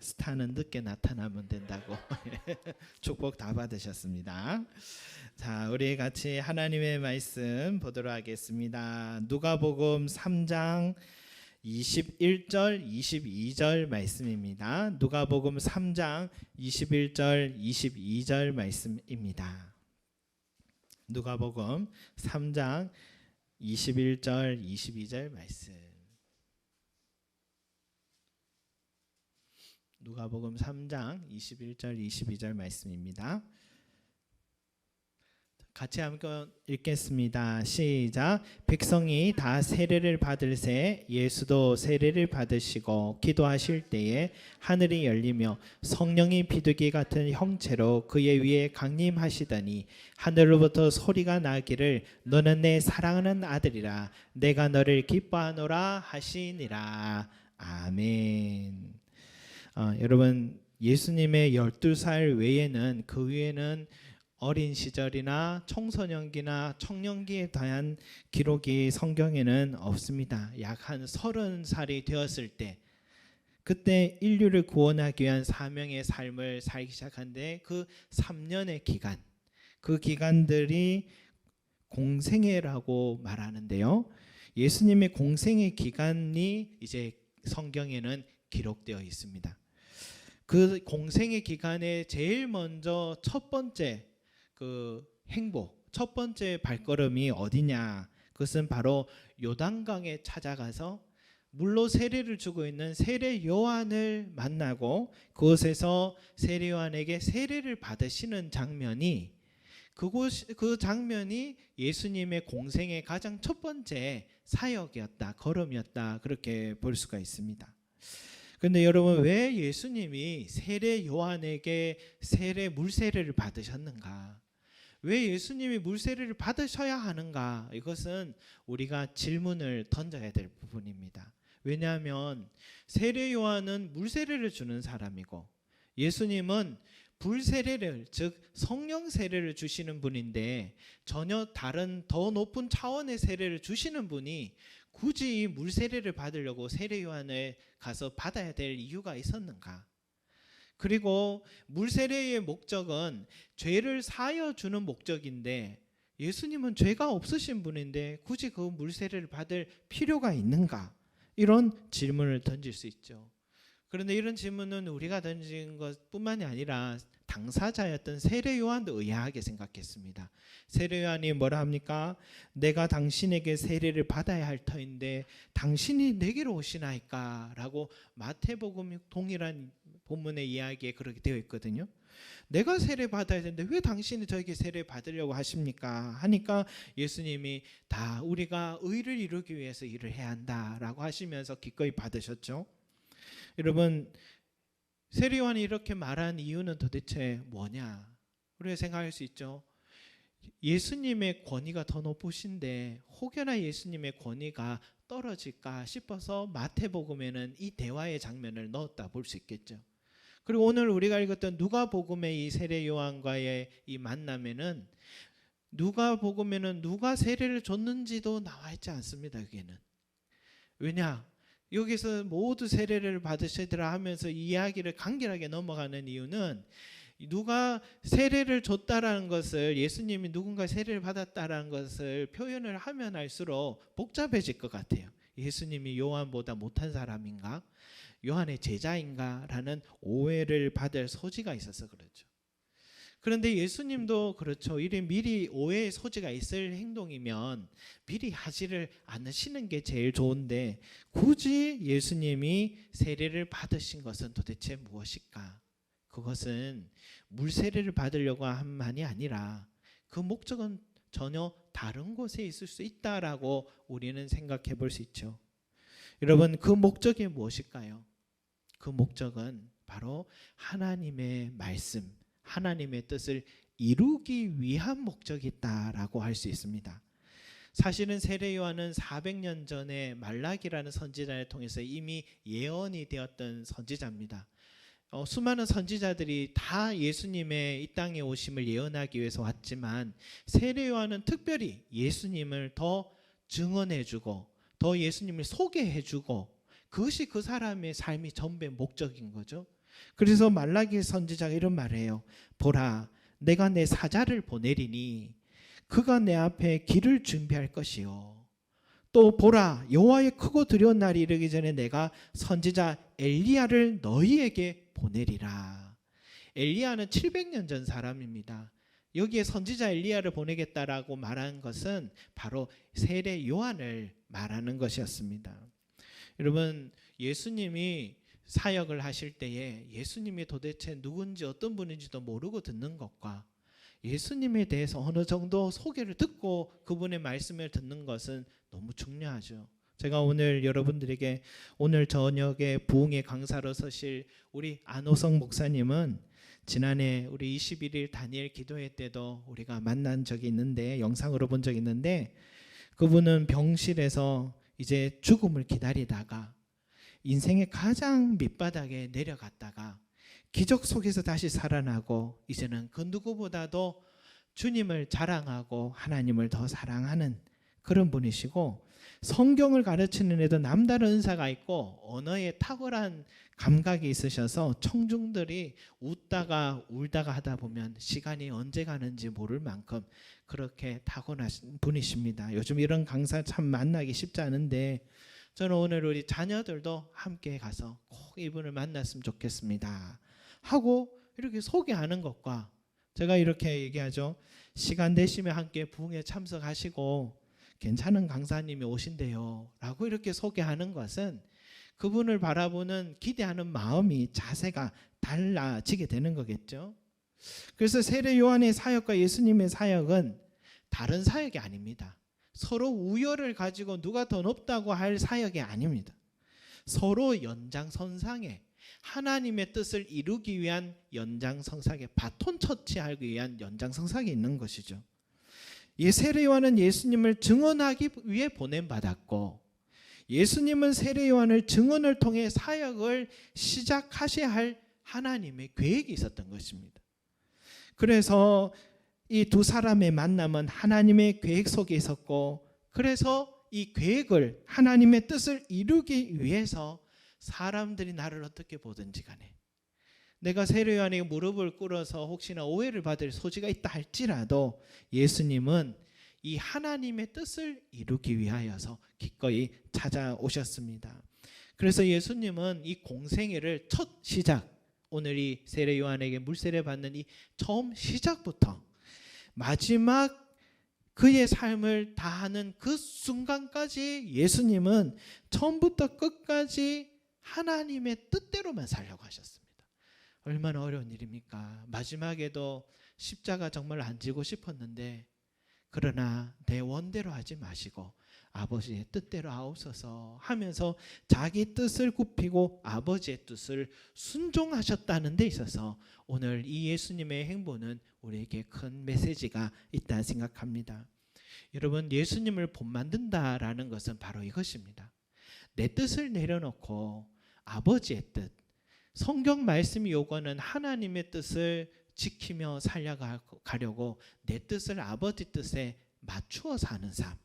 스타는 늦게 나타나면 된다고. 축복 다 받으셨습니다. 자, 우리 같이 하나님의 말씀 보도록 하겠습니다. 누가복음 3장 21절 22절 말씀입니다. 누가복음 3장 21절 22절 말씀입니다. 누가복음 3장 21절 22절 말씀. 누가복음 3장 21절 22절 말씀입니다. 같이 함께 읽겠습니다. 시작. 백성이 다 세례를 받을새 예수도 세례를 받으시고 기도하실 때에 하늘이 열리며 성령이 비둘기 같은 형체로 그의 위에 강림하시더니 하늘로부터 소리가 나기를 너는 내 사랑하는 아들이라 내가 너를 기뻐하노라 하시니라. 아멘. 여러분, 예수님의 12살 외에는 그 위에는 어린 시절이나 청소년기나 청년기에 대한 기록이 성경에는 없습니다. 약 한 30살이 되었을 때 그때 인류를 구원하기 위한 사명의 삶을 살기 시작한데 그 3년의 기간, 그 기간들이 공생애라고 말하는데요. 예수님의 공생애 기간이 이제 성경에는 기록되어 있습니다. 그 공생의 기간에 제일 먼저 첫 번째 그 행복, 첫 번째 발걸음이 어디냐? 그것은 바로 요단강에 찾아가서 물로 세례를 주고 있는 세례 요한을 만나고 그곳에서 세례 요한에게 세례를 받으시는 장면이 그 장면이 예수님의 공생의 가장 첫 번째 사역이었다, 걸음이었다, 그렇게 볼 수가 있습니다. 그런데 여러분, 왜 예수님이 세례 요한에게 물세례를 받으셨는가? 왜 예수님이 물세례를 받으셔야 하는가? 이것은 우리가 질문을 던져야 될 부분입니다. 왜냐하면 세례 요한은 물세례를 주는 사람이고 예수님은 불세례를, 즉 성령 세례를 주시는 분인데 전혀 다른 더 높은 차원의 세례를 주시는 분이 굳이 물세례를 받으려고 세례 요한을 가서 받아야 될 이유가 있었는가? 그리고 물세례의 목적은 죄를 사하여 주는 목적인데 예수님은 죄가 없으신 분인데 굳이 그 물세례를 받을 필요가 있는가? 이런 질문을 던질 수 있죠. 그런데 이런 질문은 우리가 던진 것뿐만이 아니라 당사자였던 세례 요한도 의아하게 생각했습니다. 세례 요한이 뭐라 합니까? 내가 당신에게 세례를 받아야 할 터인데 당신이 내게로 오시나이까? 라고 마태복음 동일한 본문의 이야기에 그렇게 되어 있거든요. 내가 세례 받아야 되는데 왜 당신이 저에게 세례 받으려고 하십니까? 하니까 예수님이 다 우리가 의를 이루기 위해서 일을 해야 한다라고 하시면서 기꺼이 받으셨죠. 여러분, 세례 요한이 이렇게 말한 이유는 도대체 뭐냐? 우리가 생각할 수 있죠. 예수님의 권위가 더 높으신데 혹여나 예수님의 권위가 떨어질까 싶어서 마태복음에는 이 대화의 장면을 넣었다 볼 수 있겠죠. 그리고 오늘 우리가 읽었던 누가복음의 이 세례 요한과의 이 만남에는 누가복음에는 누가 세례를 줬는지도 나와 있지 않습니다. 여기에는. 왜냐? 여기서 모두 세례를 받으시더라 하면서 이야기를 간결하게 넘어가는 이유는 누가 세례를 줬다라는 것을, 예수님이 누군가 세례를 받았다라는 것을 표현을 하면 할수록 복잡해질 것 같아요. 예수님이 요한보다 못한 사람인가? 요한의 제자인가? 라는 오해를 받을 소지가 있어서 그렇죠. 그런데 예수님도 그렇죠. 이래 미리 오해의 소지가 있을 행동이면 미리 하지를 않으시는 게 제일 좋은데 굳이 예수님이 세례를 받으신 것은 도대체 무엇일까? 그것은 물세례를 받으려고 한 만이 아니라 그 목적은 전혀 다른 곳에 있을 수 있다라고 우리는 생각해 볼 수 있죠. 여러분, 그 목적이 무엇일까요? 그 목적은 바로 하나님의 말씀, 하나님의 뜻을 이루기 위한 목적이 있다라고 할 수 있습니다. 사실은 세례 요한은 400년 전에 말라기라는 선지자를 통해서 이미 예언이 되었던 선지자입니다. 수많은 선지자들이 다 예수님의 이 땅에 오심을 예언하기 위해서 왔지만 세례 요한은 특별히 예수님을 더 증언해주고 더 예수님을 소개해주고 그것이 그 사람의 삶이 전부의 목적인 거죠. 그래서 말라기 선지자가 이런 말을 해요. 보라, 내가 내 사자를 보내리니 그가 내 앞에 길을 준비할 것이요. 또 보라, 여호와의 크고 두려운 날이 이르기 전에 내가 선지자 엘리야를 너희에게 보내리라. 엘리야는 700년 전 사람입니다. 여기에 선지자 엘리야를 보내겠다라고 말한 것은 바로 세례 요한을 말하는 것이었습니다. 여러분, 예수님이 사역을 하실 때에 예수님이 도대체 누군지 어떤 분인지도 모르고 듣는 것과 예수님에 대해서 어느 정도 소개를 듣고 그분의 말씀을 듣는 것은 너무 중요하죠. 제가 오늘 여러분들에게 오늘 저녁에 부흥의 강사로 서실 우리 안호성 목사님은 지난해 우리 21일 다니엘 기도회 때도 우리가 만난 적이 있는데, 영상으로 본 적이 있는데, 그분은 병실에서 이제 죽음을 기다리다가 인생의 가장 밑바닥에 내려갔다가 기적 속에서 다시 살아나고 이제는 그 누구보다도 주님을 자랑하고 하나님을 더 사랑하는 그런 분이시고, 성경을 가르치는 데도 남다른 은사가 있고 언어에 탁월한 감각이 있으셔서 청중들이 웃다가 울다가 하다 보면 시간이 언제 가는지 모를 만큼 그렇게 타고나신 분이십니다. 요즘 이런 강사 참 만나기 쉽지 않은데 저는 오늘 우리 자녀들도 함께 가서 꼭 이분을 만났으면 좋겠습니다 하고 이렇게 소개하는 것과, 제가 이렇게 얘기하죠. 시간 되시면 함께 부흥에 참석하시고 괜찮은 강사님이 오신대요 라고 이렇게 소개하는 것은 그분을 바라보는 기대하는 마음이, 자세가 달라지게 되는 거겠죠. 그래서 세례 요한의 사역과 예수님의 사역은 다른 사역이 아닙니다. 서로 우열을 가지고 누가 더 높다고 할 사역이 아닙니다. 서로 연장선상에 하나님의 뜻을 이루기 위한 연장선상에 바톤 터치하기 위한 연장선상에 있는 것이죠. 세례 요한은 예수님을 증언하기 위해 보냄받았고, 예수님은 세례 요한을 증언을 통해 사역을 시작하셔야 할 하나님의 계획이 있었던 것입니다. 그래서 이 두 사람의 만남은 하나님의 계획 속에 있었고, 그래서 이 계획을, 하나님의 뜻을 이루기 위해서 사람들이 나를 어떻게 보든지 간에 내가 세례 요한에게 무릎을 꿇어서 혹시나 오해를 받을 소지가 있다 할지라도 예수님은 이 하나님의 뜻을 이루기 위하여서 기꺼이 찾아오셨습니다. 그래서 예수님은 이 공생애를 첫 시작, 오늘 이 세례 요한에게 물세례 받는 이 처음 시작부터 마지막 그의 삶을 다하는 그 순간까지 예수님은 처음부터 끝까지 하나님의 뜻대로만 살려고 하셨습니다. 얼마나 어려운 일입니까? 마지막에도 십자가 정말 안 지고 싶었는데, 그러나 내 원대로 하지 마시고 아버지의 뜻대로 하옵소서 하면서 자기 뜻을 굽히고 아버지의 뜻을 순종하셨다는 데 있어서 오늘 이 예수님의 행보는 우리에게 큰 메시지가 있다 생각합니다. 여러분, 예수님을 본받는다라는 것은 바로 이것입니다. 내 뜻을 내려놓고 아버지의 뜻, 성경 말씀이 요구하는 하나님의 뜻을 지키며 살려가려고 내 뜻을 아버지 뜻에 맞추어 사는 삶,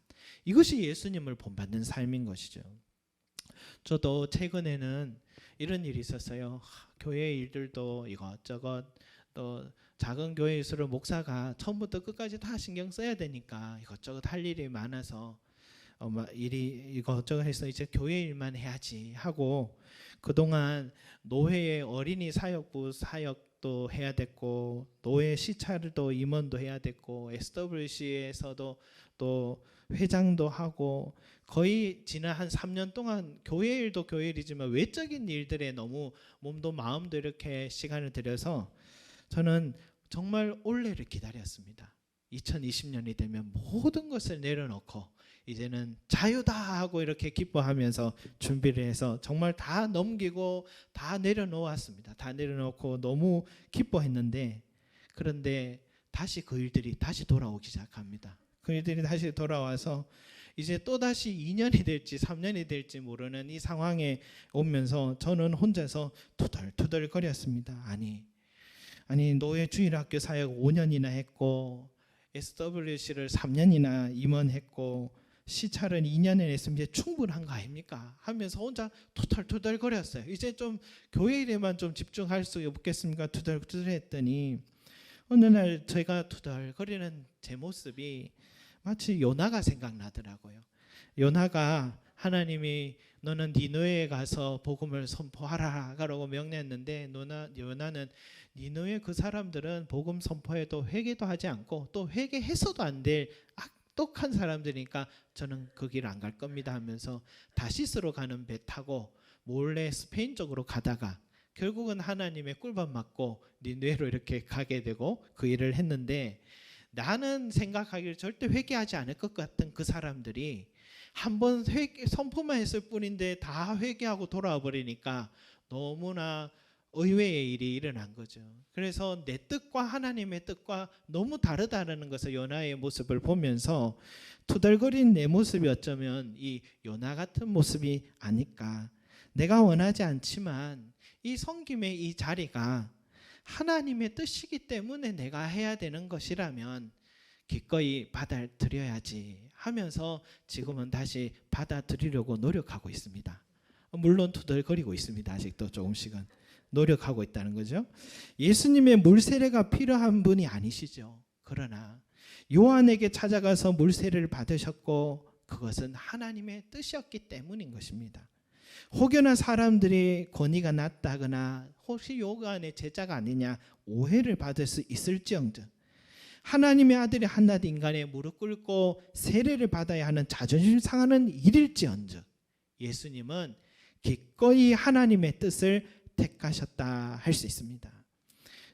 이것이 예수님을 본받는 삶인 것이죠. 저도 최근에는 이런 일이 있었어요. 교회 일들도 이것저것, 또 작은 교회일수록 목사가 처음부터 끝까지 다 신경 써야 되니까 이것저것 할 일이 많아서 일이 이것저것 해서 이제 교회 일만 해야지 하고, 그동안 노회의 어린이 사역부 사역도 해야 됐고, 노회 시찰도 임원도 해야 됐고, SWC에서도 또 회장도 하고, 거의 지난 한 3년 동안 교회 일도 교회 일이지만 외적인 일들에 너무 몸도 마음도 이렇게 시간을 들여서 저는 정말 올해를 기다렸습니다. 2020년이 되면 모든 것을 내려놓고 이제는 자유다 하고 이렇게 기뻐하면서 준비를 해서 정말 다 넘기고 다 내려놓았습니다. 다 내려놓고 너무 기뻐했는데, 그런데 다시 그 일들이 다시 돌아오기 시작합니다. 그 일들이 다시 돌아와서 이제 또다시 2년이 될지 3년이 될지 모르는 이 상황에 오면서 저는 혼자서 투덜투덜거렸습니다. 아니 노예 주일학교 사역 5년이나 했고 SWC를 3년이나 임원했고 시찰은 2년에 냈으면 이제 충분한 거 아닙니까? 하면서 혼자 투덜투덜거렸어요. 이제 좀 교회 일에만 좀 집중할 수 없겠습니까? 투덜투덜했더니 어느 날 제가 투덜거리는 제 모습이 마치 요나가 생각나더라고요. 요나가 하나님이 너는 니느웨에 가서 복음을 선포하라라고 명령했는데 요나는 니느웨 그 사람들은 복음 선포에도 회개도 하지 않고 또 회개해서도 안 될 악독한 사람들이니까 저는 그 길 안 갈 겁니다 하면서 다시스로 가는 배 타고 몰래 스페인 쪽으로 가다가 결국은 하나님의 꿀밤 맞고 니느웨로 이렇게 가게 되고 그 일을 했는데, 나는 생각하기를 절대 회개하지 않을 것 같은 그 사람들이 한번 선포만 했을 뿐인데 다 회개하고 돌아와 버리니까 너무나 의외의 일이 일어난 거죠. 그래서 내 뜻과 하나님의 뜻과 너무 다르다는 것을 요나의 모습을 보면서 투덜거린 내 모습이 어쩌면 이 요나 같은 모습이 아닐까. 내가 원하지 않지만 이 섬김의 이 자리가 하나님의 뜻이기 때문에 내가 해야 되는 것이라면 기꺼이 받아들여야지 하면서 지금은 다시 받아들이려고 노력하고 있습니다. 물론 투덜거리고 있습니다. 아직도 조금씩은 노력하고 있다는 거죠. 예수님의 물세례가 필요한 분이 아니시죠. 그러나 요한에게 찾아가서 물세례를 받으셨고 그것은 하나님의 뜻이었기 때문인 것입니다. 혹여나 사람들이 권위가 낮다거나 혹시 요한의 제자가 아니냐 오해를 받을 수 있을지언정 하나님의 아들이 한낱 인간의 무릎 꿇고 세례를 받아야 하는 자존심 상하는 일일지언정 예수님은 기꺼이 하나님의 뜻을 택하셨다 할 수 있습니다.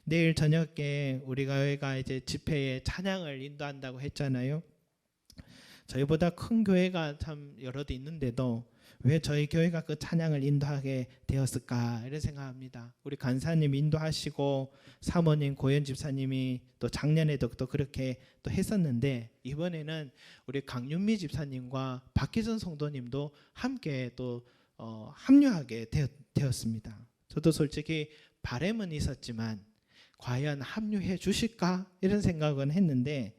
내일 저녁에 우리 교회가 이제 집회에 찬양을 인도한다고 했잖아요. 저희보다 큰 교회가 참 여러 대 있는데도 왜 저희 교회가 그 찬양을 인도하게 되었을까 이런 생각합니다. 우리 간사님 인도하시고 사모님 고현 집사님이 또 작년에도 또 그렇게 또 했었는데 이번에는 우리 강윤미 집사님과 박희선 성도님도 함께 또 합류하게 되었습니다. 저도 솔직히 바람은 있었지만 과연 합류해 주실까 이런 생각은 했는데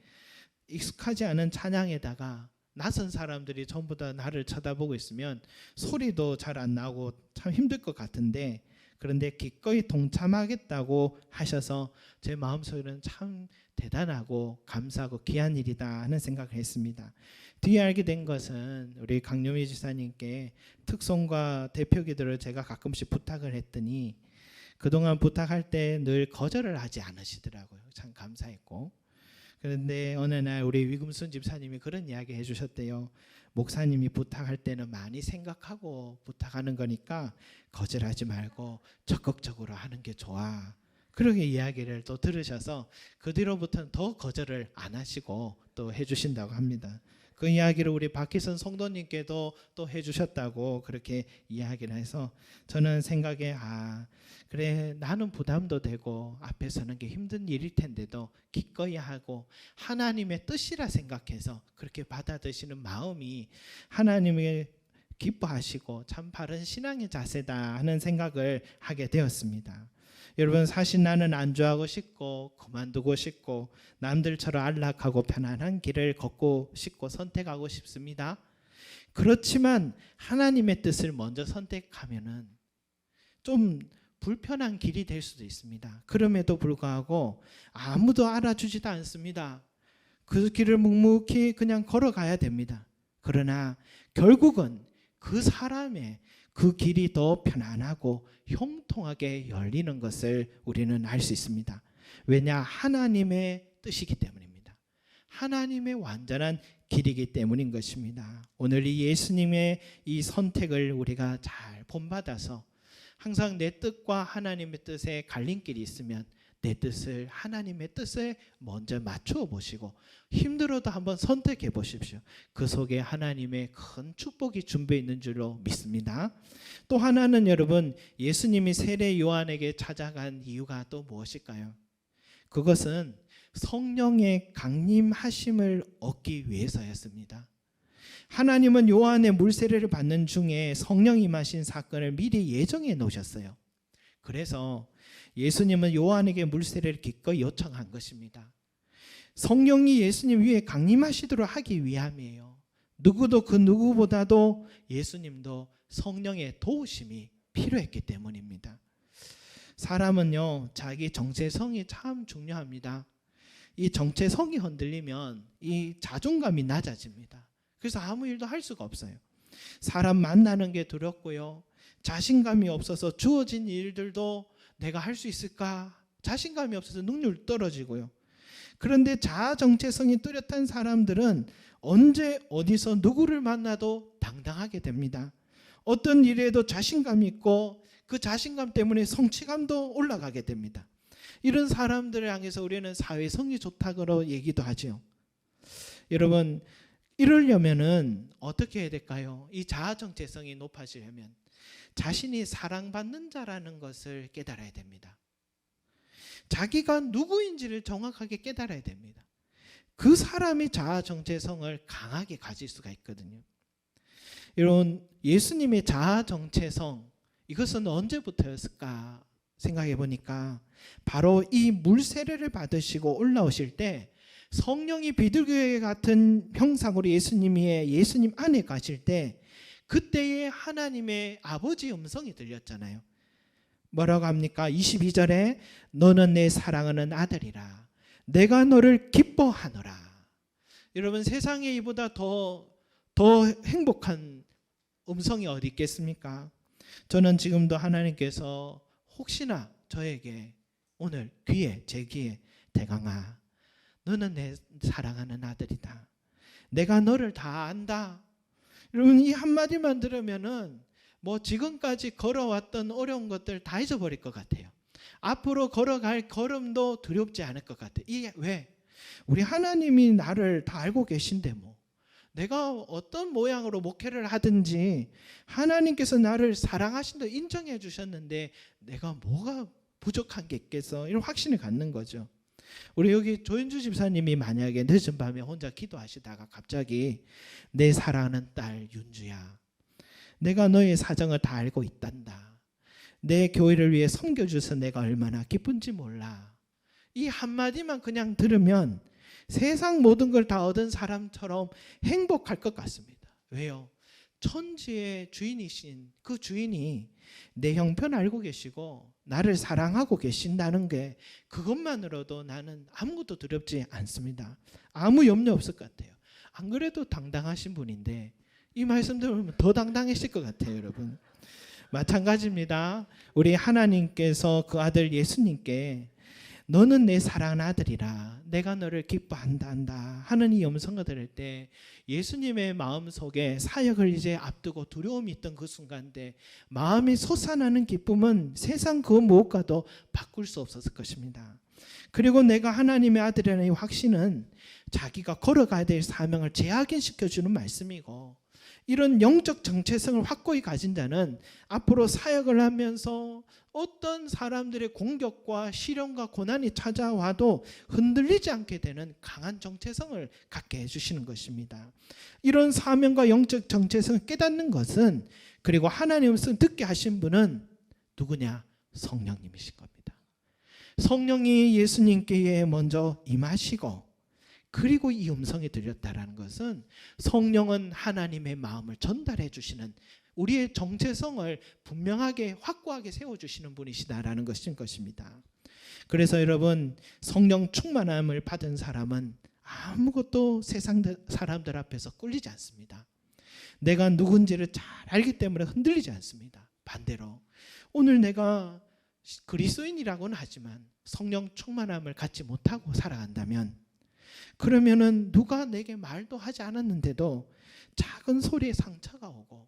익숙하지 않은 찬양에다가 낯선 사람들이 전부 다 나를 쳐다보고 있으면 소리도 잘 안 나고 참 힘들 것 같은데 그런데 기꺼이 동참하겠다고 하셔서 제 마음속에는 참 대단하고 감사하고 귀한 일이다 하는 생각을 했습니다. 뒤에 알게 된 것은 우리 강요미 지사님께 특송과 대표기도를 제가 가끔씩 부탁을 했더니 그동안 부탁할 때 늘 거절을 하지 않으시더라고요. 참 감사했고 그런데 어느 날 우리 위금순 집사님이 그런 이야기 해주셨대요. 목사님이 부탁할 때는 많이 생각하고 부탁하는 거니까 거절하지 말고 적극적으로 하는 게 좋아. 그렇게 이야기를 또 들으셔서 그 뒤로부터는 더 거절을 안 하시고 또 해주신다고 합니다. 그 이야기를 우리 박희선 성도님께도 또 해주셨다고 그렇게 이야기를 해서 저는 생각에 그래 나는 부담도 되고 앞에 서는 게 힘든 일일 텐데도 기꺼이 하고 하나님의 뜻이라 생각해서 그렇게 받아들이시는 마음이 하나님을 기뻐하시고 참 바른 신앙의 자세다 하는 생각을 하게 되었습니다. 여러분 사실 나는 안주하고 싶고 그만두고 싶고 남들처럼 안락하고 편안한 길을 걷고 싶고 선택하고 싶습니다. 그렇지만 하나님의 뜻을 먼저 선택하면은 좀 불편한 길이 될 수도 있습니다. 그럼에도 불구하고 아무도 알아주지도 않습니다. 그 길을 묵묵히 그냥 걸어가야 됩니다. 그러나 결국은 그 사람의 그 길이 더 편안하고 형통하게 열리는 것을 우리는 알 수 있습니다. 왜냐? 하나님의 뜻이기 때문입니다. 하나님의 완전한 길이기 때문인 것입니다. 오늘 이 예수님의 이 선택을 우리가 잘 본받아서 항상 내 뜻과 하나님의 뜻에 갈림길이 있으면 내 뜻을 하나님의 뜻에 먼저 맞추어 보시고 힘들어도 한번 선택해 보십시오. 그 속에 하나님의 큰 축복이 준비되어 있는 줄로 믿습니다. 또 하나는 여러분 예수님이 세례 요한에게 찾아간 이유가 또 무엇일까요? 그것은 성령의 강림하심을 얻기 위해서였습니다. 하나님은 요한의 물세례를 받는 중에 성령 임하신 사건을 미리 예정해 놓으셨어요. 그래서 예수님은 요한에게 물세례를 기꺼이 요청한 것입니다. 성령이 예수님 위에 강림하시도록 하기 위함이에요. 누구도 그 누구보다도 예수님도 성령의 도우심이 필요했기 때문입니다. 사람은요, 자기 정체성이 참 중요합니다. 이 정체성이 흔들리면 이 자존감이 낮아집니다. 그래서 아무 일도 할 수가 없어요. 사람 만나는 게 두렵고요. 자신감이 없어서 주어진 일들도 내가 할 수 있을까? 자신감이 없어서 능률 떨어지고요. 그런데 자아 정체성이 뚜렷한 사람들은 언제 어디서 누구를 만나도 당당하게 됩니다. 어떤 일에도 자신감이 있고 그 자신감 때문에 성취감도 올라가게 됩니다. 이런 사람들을 향해서 우리는 사회성이 좋다고 얘기도 하죠. 여러분, 이러려면은 어떻게 해야 될까요? 이 자아 정체성이 높아지려면 자신이 사랑받는 자라는 것을 깨달아야 됩니다. 자기가 누구인지를 정확하게 깨달아야 됩니다. 그 사람이 자아 정체성을 강하게 가질 수가 있거든요. 여러분, 예수님의 자아 정체성, 이것은 언제부터였을까 생각해 보니까 바로 이 물세례를 받으시고 올라오실 때 성령이 비둘기 같은 형상으로 예수님 안에 가실 때 그때의 하나님의 아버지 음성이 들렸잖아요. 뭐라고 합니까? 22절에 너는 내 사랑하는 아들이라 내가 너를 기뻐하노라. 여러분, 세상에 이보다 더 행복한 음성이 어디 있겠습니까? 저는 지금도 하나님께서 혹시나 저에게 오늘 제 귀에 대강아 너는 내 사랑하는 아들이다. 내가 너를 다 안다. 여러분, 이 한마디만 들으면은 뭐 지금까지 걸어왔던 어려운 것들 다 잊어버릴 것 같아요. 앞으로 걸어갈 걸음도 두렵지 않을 것 같아요. 이게 왜? 우리 하나님이 나를 다 알고 계신데 뭐 내가 어떤 모양으로 목회를 하든지 하나님께서 나를 사랑하신다 인정해 주셨는데 내가 뭐가 부족한 게 있겠어? 이런 확신을 갖는 거죠. 우리 여기 조윤주 집사님이 만약에 늦은 밤에 혼자 기도하시다가 갑자기 내 사랑하는 딸 윤주야, 내가 너의 사정을 다 알고 있단다. 내 교회를 위해 섬겨줘서 내가 얼마나 기쁜지 몰라. 이 한마디만 그냥 들으면 세상 모든 걸 다 얻은 사람처럼 행복할 것 같습니다. 왜요? 천지의 주인이신 그 주인이 내 형편 알고 계시고 나를 사랑하고 계신다는 게 그것만으로도 나는 아무것도 두렵지 않습니다. 아무 염려 없을 것 같아요. 안 그래도 당당하신 분인데 이 말씀 들으면 더 당당해질 것 같아요, 여러분. 마찬가지입니다. 우리 하나님께서 그 아들 예수님께 너는 내 사랑하는 아들이라 내가 너를 기뻐한다 하는 이 음성을 들을 때 예수님의 마음속에 사역을 이제 앞두고 두려움이 있던 그 순간인데 마음이 솟아나는 기쁨은 세상 그 무엇과도 바꿀 수 없었을 것입니다. 그리고 내가 하나님의 아들이라는 이 확신은 자기가 걸어가야 될 사명을 재확인시켜주는 말씀이고 이런 영적 정체성을 확고히 가진 자는 앞으로 사역을 하면서 어떤 사람들의 공격과 시련과 고난이 찾아와도 흔들리지 않게 되는 강한 정체성을 갖게 해주시는 것입니다. 이런 사명과 영적 정체성을 깨닫는 것은 그리고 하나님의 음성을 듣게 하신 분은 누구냐? 성령님이신 겁니다. 성령이 예수님께 먼저 임하시고 그리고 이 음성이 들렸다라는 것은 성령은 하나님의 마음을 전달해 주시는 우리의 정체성을 분명하게 확고하게 세워주시는 분이시다라는 것인 것입니다. 그래서 여러분, 성령 충만함을 받은 사람은 아무것도 세상 사람들 앞에서 꿀리지 않습니다. 내가 누군지를 잘 알기 때문에 흔들리지 않습니다. 반대로 오늘 내가 그리스도인이라고는 하지만 성령 충만함을 갖지 못하고 살아간다면 그러면은 누가 내게 말도 하지 않았는데도 작은 소리에 상처가 오고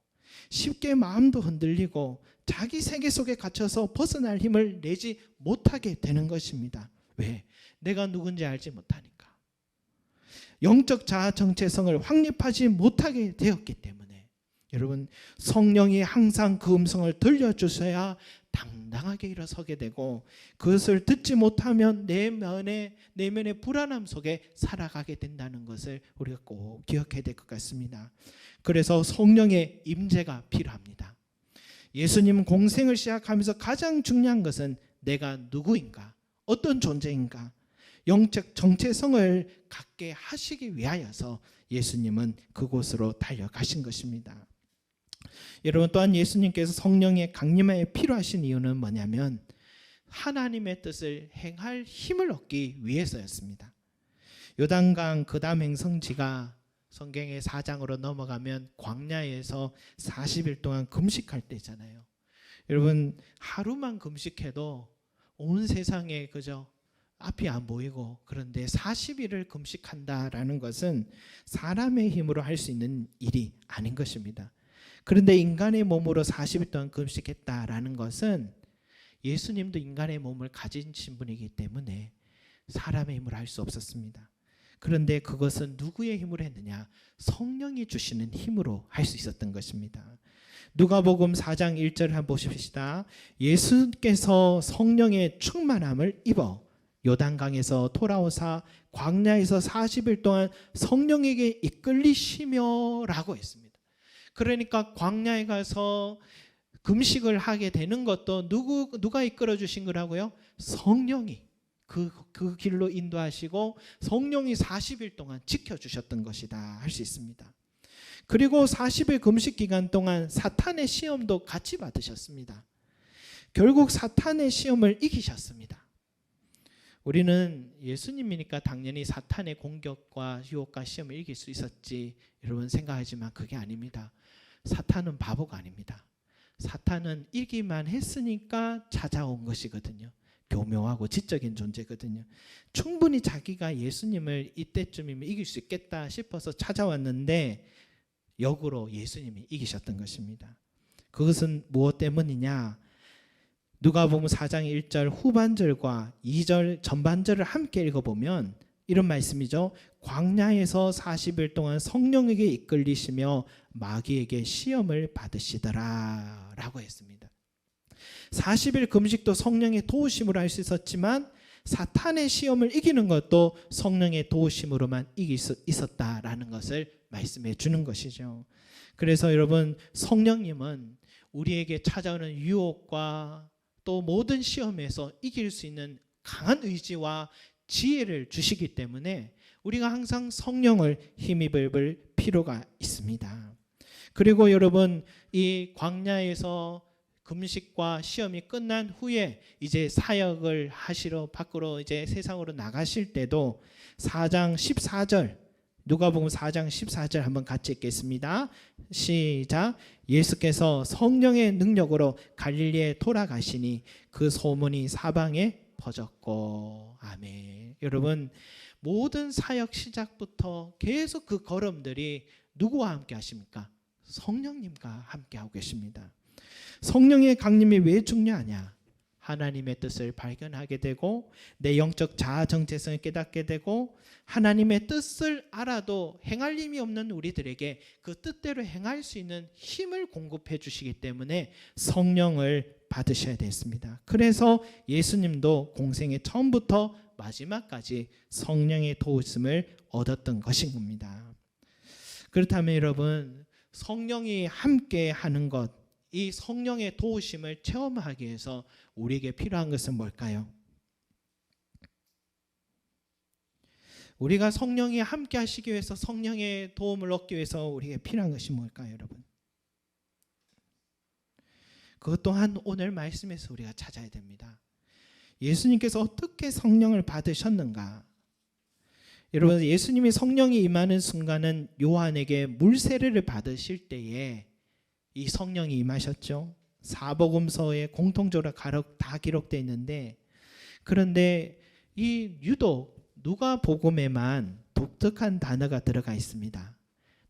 쉽게 마음도 흔들리고 자기 세계 속에 갇혀서 벗어날 힘을 내지 못하게 되는 것입니다. 왜? 내가 누군지 알지 못하니까. 영적 자아 정체성을 확립하지 못하게 되었기 때문에 여러분, 성령이 항상 그 음성을 들려주셔야 당당하게 일어서게 되고 그것을 듣지 못하면 내면의 불안함 속에 살아가게 된다는 것을 우리가 꼭 기억해야 될 것 같습니다. 그래서 성령의 임재가 필요합니다. 예수님 공생을 시작하면서 가장 중요한 것은 내가 누구인가, 어떤 존재인가. 영적 정체성을 갖게 하시기 위하여서 예수님은 그곳으로 달려가신 것입니다. 여러분, 또한 예수님께서 성령의 강림하에 필요하신 이유는 뭐냐면 하나님의 뜻을 행할 힘을 얻기 위해서였습니다. 요단강 그다음 행성지가 성경의 4장으로 넘어가면 광야에서 40일 동안 금식할 때잖아요. 여러분, 하루만 금식해도 온 세상에 그저 앞이 안 보이고, 그런데 40일을 금식한다라는 것은 사람의 힘으로 할 수 있는 일이 아닌 것입니다. 그런데 인간의 몸으로 40일 동안 금식했다라는 것은 예수님도 인간의 몸을 가지신 분이기 때문에 사람의 힘으로 할 수 없었습니다. 그런데 그것은 누구의 힘으로 했느냐? 성령이 주시는 힘으로 할 수 있었던 것입니다. 누가복음 4장 1절 한번 보십시다. 예수께서 성령의 충만함을 입어 요단강에서 돌아오사 광야에서 40일 동안 성령에게 이끌리시며 라고 했습니다. 그러니까 광야에 가서 금식을 하게 되는 것도 누가 이끌어 주신 거라고요? 성령이 그 길로 인도하시고 성령이 40일 동안 지켜주셨던 것이다 할 수 있습니다. 그리고 40일 금식 기간 동안 사탄의 시험도 같이 받으셨습니다. 결국 사탄의 시험을 이기셨습니다. 우리는 예수님이니까 당연히 사탄의 공격과 유혹과 시험을 이길 수 있었지 여러분 생각하지만 그게 아닙니다. 사탄은 바보가 아닙니다. 사탄은 이기만 했으니까 찾아온 것이거든요. 교묘하고 지적인 존재거든요. 충분히 자기가 예수님을 이때쯤이면 이길 수 있겠다 싶어서 찾아왔는데 역으로 예수님이 이기셨던 것입니다. 그것은 무엇 때문이냐? 누가복음 4장 1절 후반절과 2절 전반절을 함께 읽어보면 이런 말씀이죠. 광야에서 40일 동안 성령에게 이끌리시며 마귀에게 시험을 받으시더라 라고 했습니다. 40일 금식도 성령의 도우심으로 할 수 있었지만 사탄의 시험을 이기는 것도 성령의 도우심으로만 이길 수 있었다라는 것을 말씀해 주는 것이죠. 그래서 여러분, 성령님은 우리에게 찾아오는 유혹과 또 모든 시험에서 이길 수 있는 강한 의지와 지혜를 주시기 때문에 우리가 항상 성령을 힘입을 필요가 있습니다. 그리고 여러분, 이 광야에서 금식과 시험이 끝난 후에 이제 사역을 하시러 밖으로 이제 세상으로 나가실 때도 4장 14절 누가복음 4장 14절 한번 같이 읽겠습니다. 시작. 예수께서 성령의 능력으로 갈릴리에 돌아가시니 그 소문이 사방에 퍼졌고. 아멘. 여러분, 모든 사역 시작부터 계속 그 걸음들이 누구와 함께 하십니까? 성령님과 함께 하고 계십니다. 성령의 강림이 왜 중요하냐? 하나님의 뜻을 발견하게 되고 내 영적 자아 정체성을 깨닫게 되고 하나님의 뜻을 알아도 행할 힘이 없는 우리들에게 그 뜻대로 행할 수 있는 힘을 공급해 주시기 때문에 성령을 받으셔야 됐습니다. 그래서 예수님도 공생의 처음부터 마지막까지 성령의 도우심을 얻었던 것인 겁니다. 그렇다면 여러분, 성령이 함께 하는 것, 이 성령의 도우심을 체험하기 위해서 우리에게 필요한 것은 뭘까요? 우리가 성령이 함께 하시기 위해서, 성령의 도움을 얻기 위해서 우리에게 필요한 것이 뭘까요, 여러분? 그것 또한 오늘 말씀에서 우리가 찾아야 됩니다. 예수님께서 어떻게 성령을 받으셨는가? 여러분, 예수님이 성령이 임하는 순간은 요한에게 물세례를 받으실 때에 이 성령이 임하셨죠. 사복음서에 공통적으로 다 기록되어 있는데, 그런데 이 유독 누가복음에만 독특한 단어가 들어가 있습니다.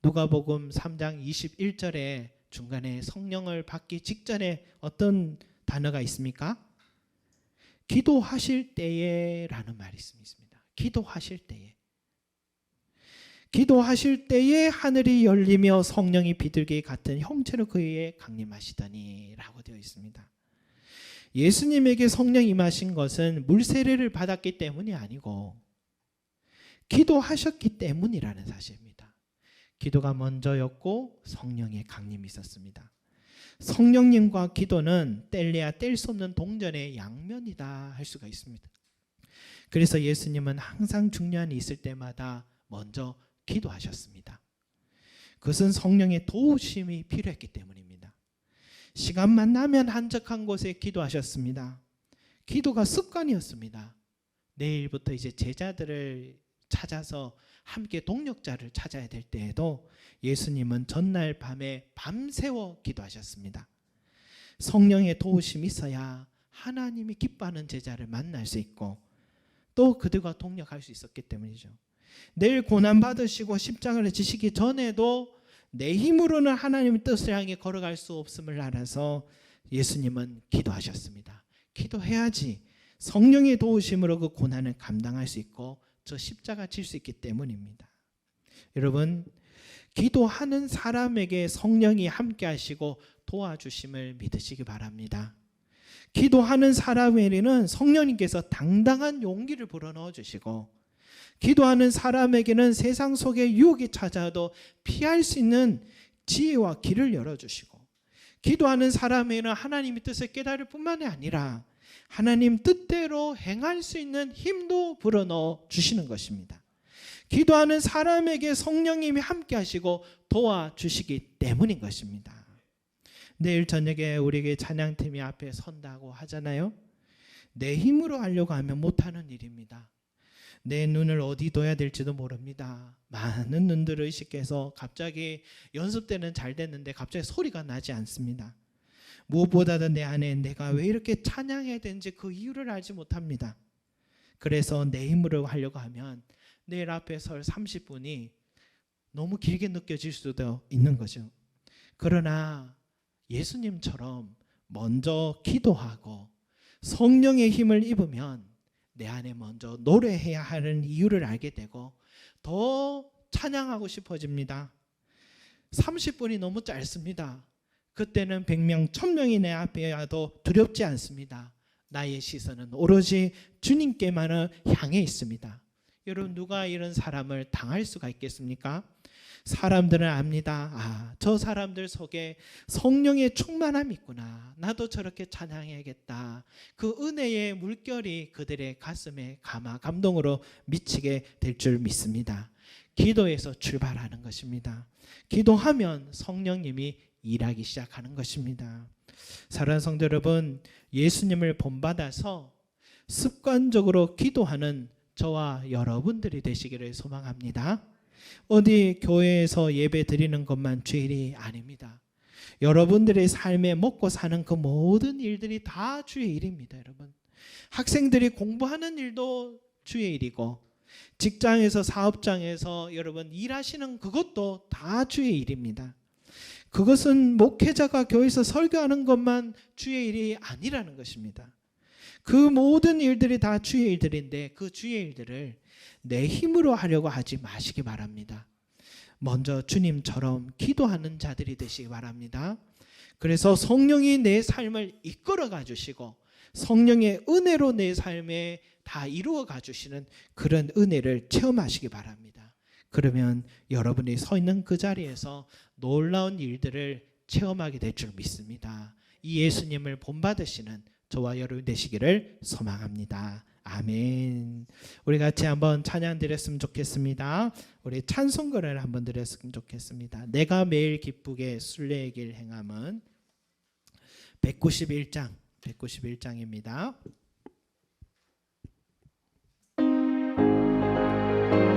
누가복음 3장 21절에 중간에 성령을 받기 직전에 어떤 단어가 있습니까? 기도하실 때에 라는 말이 있습니다. 기도하실 때에. 기도하실 때에 하늘이 열리며 성령이 비둘기 같은 형체로 그에게 강림하시더니 라고 되어 있습니다. 예수님에게 성령이 임하신 것은 물세례를 받았기 때문이 아니고 기도하셨기 때문이라는 사실입니다. 기도가 먼저였고 성령의 강림이 있었습니다. 성령님과 기도는 뗄래야 뗄 수 없는 동전의 양면이다 할 수가 있습니다. 그래서 예수님은 항상 중요한 일이 있을 때마다 먼저 기도하셨습니다. 그것은 성령의 도우심이 필요했기 때문입니다. 시간만 나면 한적한 곳에 기도하셨습니다. 기도가 습관이었습니다. 내일부터 이제 제자들을 찾아서 함께 동역자를 찾아야 될 때에도 예수님은 전날 밤에 밤새워 기도하셨습니다. 성령의 도우심이 있어야 하나님이 기뻐하는 제자를 만날 수 있고 또 그들과 동역할 수 있었기 때문이죠. 내일 고난받으시고 십자가를 지시기 전에도 내 힘으로는 하나님의 뜻을 향해 걸어갈 수 없음을 알아서 예수님은 기도하셨습니다. 기도해야지 성령의 도우심으로 그 고난을 감당할 수 있고 저 십자가 질 수 있기 때문입니다. 여러분, 기도하는 사람에게 성령이 함께 하시고 도와주심을 믿으시기 바랍니다. 기도하는 사람에게는 성령님께서 당당한 용기를 불어넣어 주시고, 기도하는 사람에게는 세상 속에 유혹이 찾아도 피할 수 있는 지혜와 길을 열어주시고, 기도하는 사람에게는 하나님의 뜻을 깨달을 뿐만이 아니라 하나님 뜻대로 행할 수 있는 힘도 불어넣어 주시는 것입니다. 기도하는 사람에게 성령님이 함께 하시고 도와주시기 때문인 것입니다. 내일 저녁에 우리에게 찬양팀이 앞에 선다고 하잖아요. 내 힘으로 하려고 하면 못하는 일입니다. 내 눈을 어디 둬야 될지도 모릅니다. 많은 눈들을 의식해서 갑자기 연습 때는 잘 됐는데 갑자기 소리가 나지 않습니다. 무엇보다도 내 안에 내가 왜 이렇게 찬양해야 되는지 그 이유를 알지 못합니다. 그래서 내 힘으로 하려고 하면 내일 앞에 설 30분이 너무 길게 느껴질 수도 있는 거죠. 그러나 예수님처럼 먼저 기도하고 성령의 힘을 입으면 내 안에 먼저 노래해야 하는 이유를 알게 되고 더 찬양하고 싶어집니다. 30분이 너무 짧습니다. 그때는 100명, 1000명이 내 앞에 와도 두렵지 않습니다. 나의 시선은 오로지 주님께만을 향해 있습니다. 여러분, 누가 이런 사람을 당할 수가 있겠습니까? 사람들은 압니다. 저 사람들 속에 성령의 충만함이 있구나. 나도 저렇게 찬양해야겠다. 그 은혜의 물결이 그들의 가슴에 감동으로 미치게 될 줄 믿습니다. 기도에서 출발하는 것입니다. 기도하면 성령님이 일하기 시작하는 것입니다. 사랑하는 성도 여러분, 예수님을 본받아서 습관적으로 기도하는 저와 여러분들이 되시기를 소망합니다. 어디 교회에서 예배 드리는 것만 주의 일이 아닙니다. 여러분들의 삶에 먹고 사는 그 모든 일들이 다 주의 일입니다. 여러분, 학생들이 공부하는 일도 주의 일이고, 직장에서 사업장에서 여러분 일하시는 그것도 다 주의 일입니다. 그것은 목회자가 교회에서 설교하는 것만 주의 일이 아니라는 것입니다. 그 모든 일들이 다 주의 일들인데 그 주의 일들을 내 힘으로 하려고 하지 마시기 바랍니다. 먼저 주님처럼 기도하는 자들이 되시기 바랍니다. 그래서 성령이 내 삶을 이끌어 가주시고 성령의 은혜로 내 삶에 다 이루어 가주시는 그런 은혜를 체험하시기 바랍니다. 그러면 여러분이 서 있는 그 자리에서 놀라운 일들을 체험하게 될 줄 믿습니다. 이 예수님을 본받으시는 저와 여러분 되시기를 소망합니다. 아멘. 우리 같이 한번 찬양 드렸으면 좋겠습니다. 우리 찬송가를 한번 드렸으면 좋겠습니다. 내가 매일 기쁘게 순례의 길 행함은 191장입니다.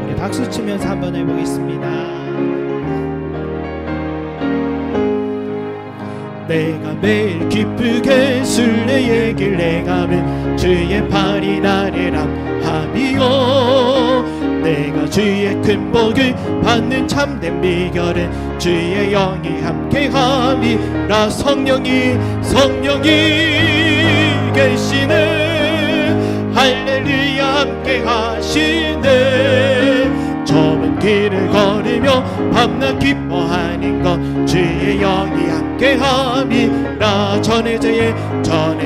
우리 박수 치면서 한번 해보겠습니다. 내가 매일 기쁘게 순례의 길 행하면 주의 팔이 나를 함이요, 내가 주의 큰 복을 받는 참된 비결은 주의 영이 함께함이라. 성령이 계시네. 할렐루야 함께하시네. 좁은 길을 걸으며 밤낮 기뻐하는 것 주의 영이 함께함이라. 전에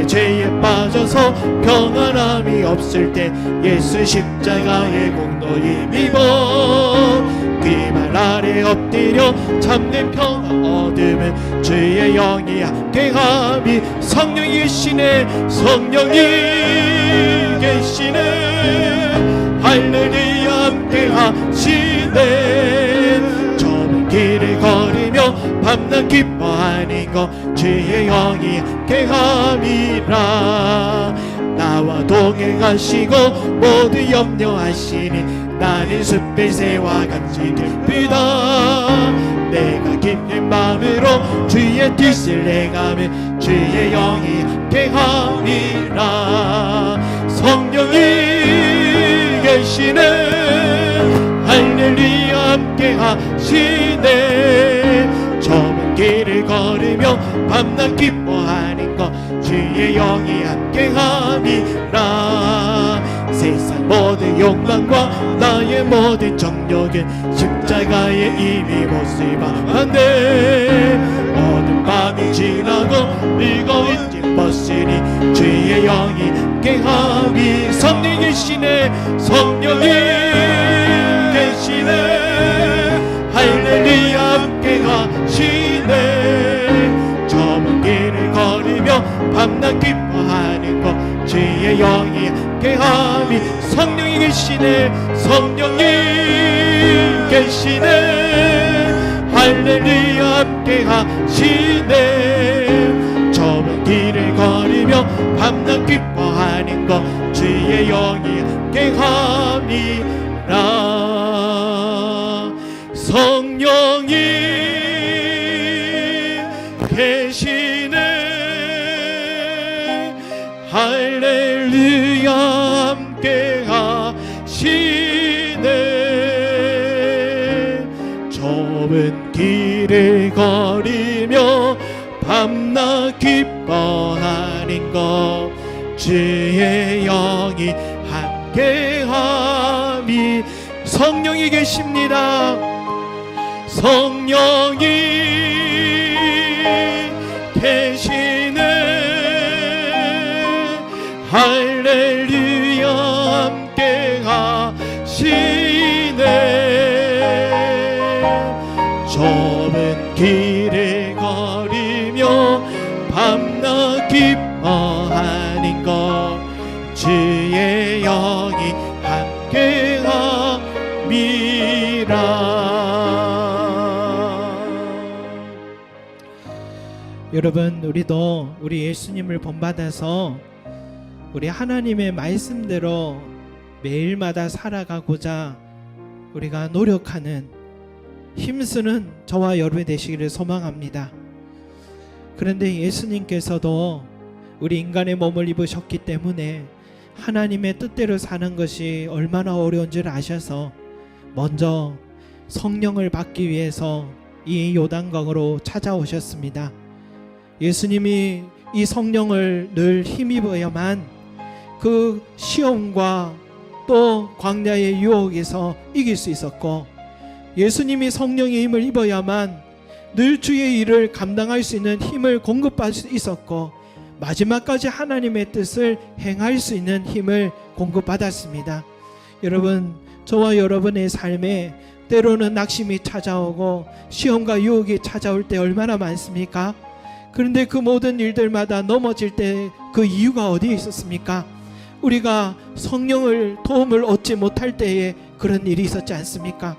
죄에 빠져서 평안함이 없을 때 예수 십자가의 공로 힘입어 그 말 아래 엎드려 참된 평화 얻으면 주의 영이 함께함이. 성령이 계시네. 할렐루야 함께 하시네. 좁은 길을 걸으며 밤낮 기뻐하는 것 주의 영이 함께함이라. 나와 동행하시고 모두 염려하시니 나는 숲의 새와 같이 기쁘다. 내가 기쁜 마음으로 주의 뜻을 행하며 주의 영이 함께함이라. 성령이 계시네. 할렐루야 함께 하시네. 좁은 길을 걸으며 밤낮 기뻐하는 것 주의 영이 함께함이라. 세상 모든 욕망과 나의 모든 정욕은 십자가에 이미 못을 박았네. 모든 밤이 지나고 늙어 이제 벗으니 주의 영이 함께함이. 성령이 계시네. 성령이 계시네. 할렐루야 함께 하시네. 좁은 길을 걸으며 밤낮 기뻐하는 것 주의 영이 함께함이. 성령이 계시네. 성령이 계시네. 할렐루야 함께 하시네. 좁은 길을 걸으며 밤낮 기뻐하는 것 주의 영이 함께함이라. 성령이 계시네. 할렐루야 함께 하시네. 좁은 길을 걸으며 밤낮 기뻐하는 것 주의 영이 함께함이. 성령이 계십니다. 성령이 계시네. 할렐루야 함께 하시네. 좁은 길을 걸으며 밤낮 기뻐하는 것 주의 영이 함께함이라. 여러분, 우리도 우리 예수님을 본받아서 우리 하나님의 말씀대로 매일마다 살아가고자 우리가 노력하는, 힘쓰는 저와 여러분이 되시기를 소망합니다. 그런데 예수님께서도 우리 인간의 몸을 입으셨기 때문에 하나님의 뜻대로 사는 것이 얼마나 어려운 줄 아셔서 먼저 성령을 받기 위해서 이 요단강으로 찾아오셨습니다. 예수님이 이 성령을 늘 힘입어야만 그 시험과 또 광야의 유혹에서 이길 수 있었고, 예수님이 성령의 힘을 입어야만 늘 주의 일을 감당할 수 있는 힘을 공급받을 수 있었고, 마지막까지 하나님의 뜻을 행할 수 있는 힘을 공급받았습니다. 여러분, 저와 여러분의 삶에 때로는 낙심이 찾아오고 시험과 유혹이 찾아올 때 얼마나 많습니까? 그런데 그 모든 일들마다 넘어질 때 그 이유가 어디에 있었습니까? 우리가 성령을 도움을 얻지 못할 때에 그런 일이 있었지 않습니까?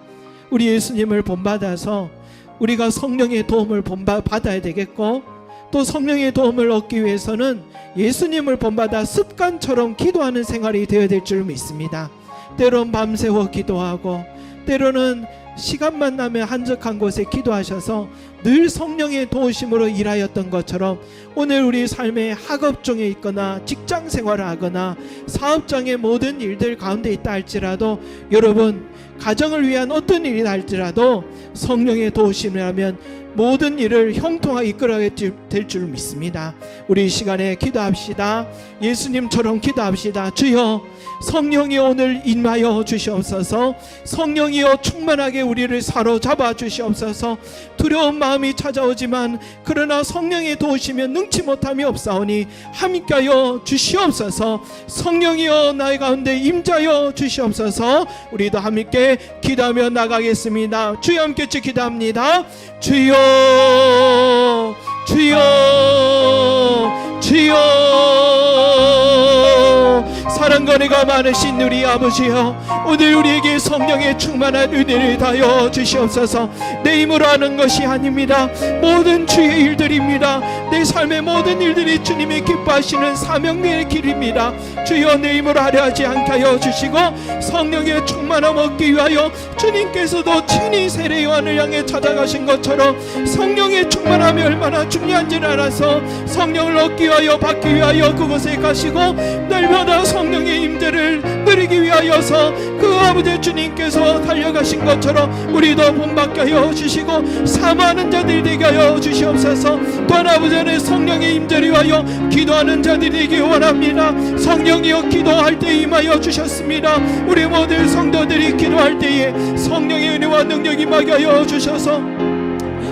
우리 예수님을 본받아서 우리가 성령의 도움을 받아야 되겠고, 또 성령의 도움을 얻기 위해서는 예수님을 본받아 습관처럼 기도하는 생활이 되어야 될 줄 믿습니다. 때론 밤새워 기도하고, 때로는 시간만 나면 한적한 곳에 기도하셔서 늘 성령의 도우심으로 일하였던 것처럼, 오늘 우리 삶의 학업 중에 있거나 직장 생활을 하거나 사업장의 모든 일들 가운데 있다 할지라도, 여러분 가정을 위한 어떤 일이다 할지라도 성령의 도우심이라면 모든 일을 형통하게 이끌어야 될 줄 믿습니다. 우리 이 시간에 기도합시다. 예수님처럼 기도합시다. 주여, 성령이 오늘 임하여 주시옵소서. 성령이여 충만하게 우리를 사로잡아 주시옵소서. 두려운 마음이 찾아오지만 그러나 성령이 도우시면 능치 못함이 없사오니 함께하여 주시옵소서. 성령이여 나의 가운데 임자여 주시옵소서. 우리도 함께 기도하며 나가겠습니다. 주여, 함께 기도합니다. 주여, 주여, 주여, 사랑과 은혜가 많으신 우리 아버지여, 오늘 우리에게 성령의 충만한 은혜를 다하여 주시옵소서. 내 힘으로 하는 것이 아닙니다. 모든 주의 일들입니다. 내 삶의 모든 일들이 주님이 기뻐하시는 사명의 길입니다. 주여, 내 힘으로 하려 하지 않게 하여 주시고 성령의 충만함 얻기 위하여 주님께서도 친히 세례 요한을 향해 찾아가신 것처럼 성령의 충만함이 얼마나 중요한지를 알아서 성령을 얻기 위하여 받기 위하여 그곳에 가시고 날마다 성령의 임재를 누리기 위하여서 그 아버지 주님께서 달려가신 것처럼 우리도 본받게 하여 주시고 사모하는 자들이 되게 하여 주시옵소서. 또한 아버지 안에 성령의 임재를 위하여 기도하는 자들이 되기 원합니다. 성령이여 기도할 때 임하여 주셨습니다. 우리 모든 성도들이 기도할 때에 성령의 은혜와 능력이 임하게 하여 주셔서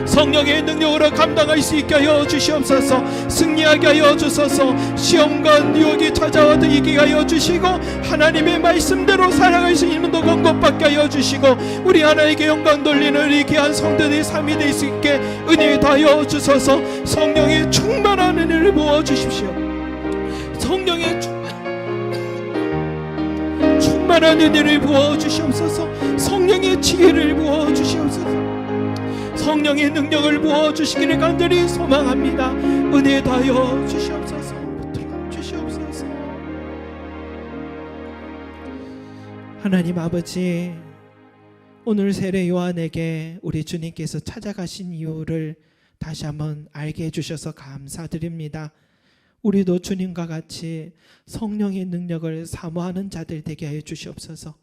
성령의 능력으로 감당할 수 있게 하여 주시옵소서. 승리하게 하여 주소서. 시험과 유혹이 찾아와도 이기게 하여 주시고 하나님의 말씀대로 살아갈 수 있는 도 공급받게 하여 주시고 우리 하나님께 영광 돌리는 우리 귀한 성도들의 삶이 될 수 있게 은혜 다하여 주소서. 성령의 충만한 은혜를 부어 주십시오. 성령의 충만한 은혜를 부어 주시옵소서. 성령의 지혜를 부어 주시옵소서. 성령의 능력을 부어 주시기를 간절히 소망합니다. 은혜 다하여 주시옵소서. 주시옵소서. 하나님 아버지, 오늘 세례 요한에게 우리 주님께서 찾아가신 이유를 다시 한번 알게 해주셔서 감사드립니다. 우리도 주님과 같이 성령의 능력을 사모하는 자들 되게 해 주시옵소서.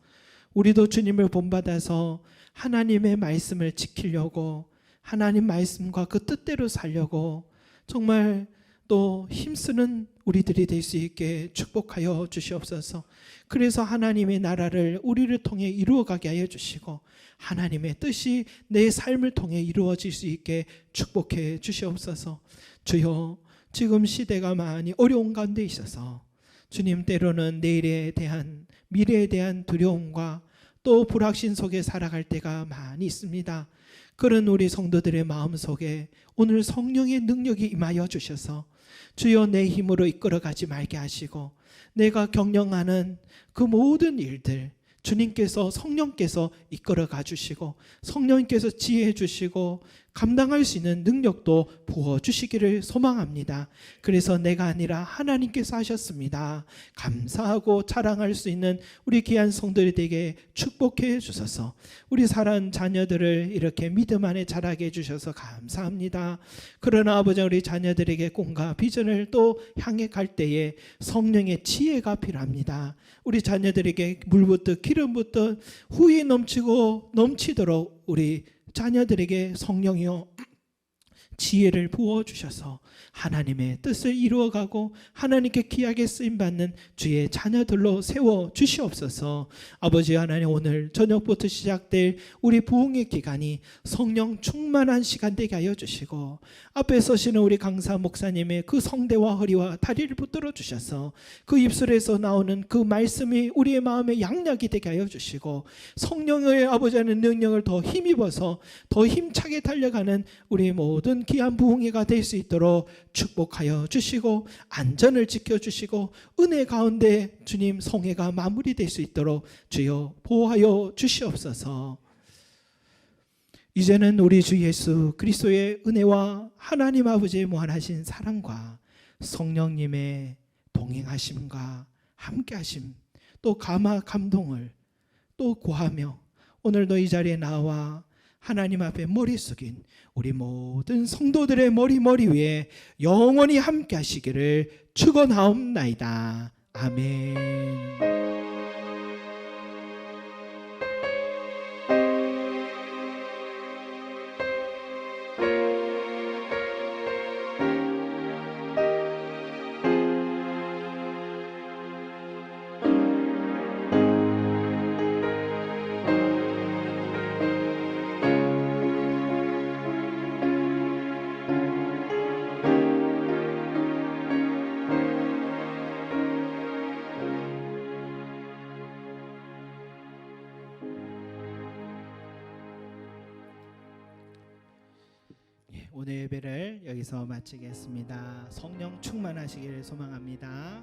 우리도 주님을 본받아서 하나님의 말씀을 지키려고 하나님 말씀과 그 뜻대로 살려고 정말 또 힘쓰는 우리들이 될 수 있게 축복하여 주시옵소서. 그래서 하나님의 나라를 우리를 통해 이루어가게 하여 주시고 하나님의 뜻이 내 삶을 통해 이루어질 수 있게 축복해 주시옵소서. 주여, 지금 시대가 많이 어려운 가운데 있어서 주님, 때로는 내일에 대한 미래에 대한 두려움과 또 불확신 속에 살아갈 때가 많이 있습니다. 그런 우리 성도들의 마음속에 오늘 성령의 능력이 임하여 주셔서 주여, 내 힘으로 이끌어가지 말게 하시고 내가 경영하는 그 모든 일들 주님께서 성령께서 이끌어가 주시고 성령께서 지혜해 주시고 감당할 수 있는 능력도 부어주시기를 소망합니다. 그래서 내가 아니라 하나님께서 하셨습니다. 감사하고 자랑할 수 있는 우리 귀한 성도들이 되게 축복해 주셔서 우리 사랑하는 자녀들을 이렇게 믿음 안에 자라게 해주셔서 감사합니다. 그러나 아버지, 우리 자녀들에게 꿈과 비전을 또 향해 갈 때에 성령의 지혜가 필요합니다. 우리 자녀들에게 물부터 기름부터 후이 넘치도록 우리 자녀들에게 성령이여 지혜를 부어주셔서 하나님의 뜻을 이루어가고 하나님께 귀하게 쓰임받는 주의 자녀들로 세워주시옵소서. 아버지 하나님, 오늘 저녁부터 시작될 우리 부흥의 기간이 성령 충만한 시간 되게 하여 주시고 앞에 서시는 우리 강사 목사님의 그 성대와 허리와 다리를 붙들어 주셔서 그 입술에서 나오는 그 말씀이 우리의 마음에 양약이 되게 하여 주시고 성령의 아버지 하나님 능력을 더 힘입어서 더 힘차게 달려가는 우리 모든 귀한 부흥회가 될 수 있도록 축복하여 주시고 안전을 지켜주시고 은혜 가운데 주님 성회가 마무리될 수 있도록 주여 보호하여 주시옵소서. 이제는 우리 주 예수 그리스도의 은혜와 하나님 아버지의 무한하신 사랑과 성령님의 동행하심과 함께하심 또 감동을 또 구하며 오늘도 이 자리에 나와 하나님 앞에 머리 숙인 우리 모든 성도들의 머리 위에 영원히 함께 하시기를 축원하옵나이다. 아멘. 오늘 예배를 여기서 마치겠습니다. 성령 충만하시기를 소망합니다.